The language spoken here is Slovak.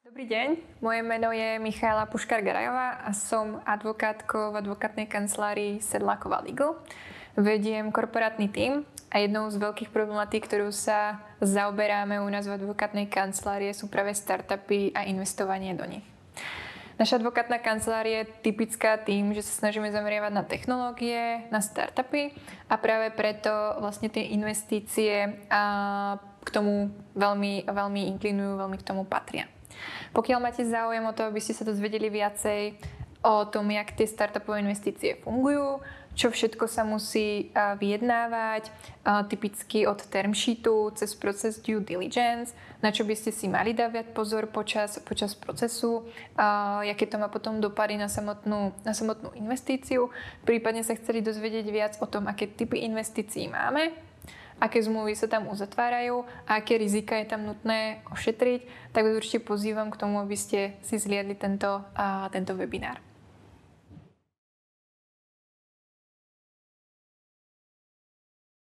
Dobrý deň, moje meno je Michaela Puškár-Garajová a som advokátkou v advokátnej kancelárii Sedláková Legal. Vediem korporátny tím a jednou z veľkých problematík, ktorú sa zaoberáme u nás v advokátnej kancelárii, sú práve startupy a investovanie do nich. Naša advokátna kancelária je typická tým, že sa snažíme zameriavať na technológie, na startupy a práve preto vlastne tie investície k tomu veľmi inklinujú, veľmi k tomu patria. Pokiaľ máte záujem o to, aby ste sa dozvedeli viacej o tom, jak tie startupové investície fungujú, čo všetko sa musí vyjednávať, typicky od term sheetu cez proces due diligence, na čo by ste si mali dávať pozor počas procesu, jaké to má potom dopady na samotnú investíciu, prípadne sa chceli dozvedieť viac o tom, aké typy investícií máme, aké zmluvy sa tam uzatvárajú a aké rizika je tam nutné ošetriť, tak vás určite pozývam k tomu, aby ste si zliadli tento webinár.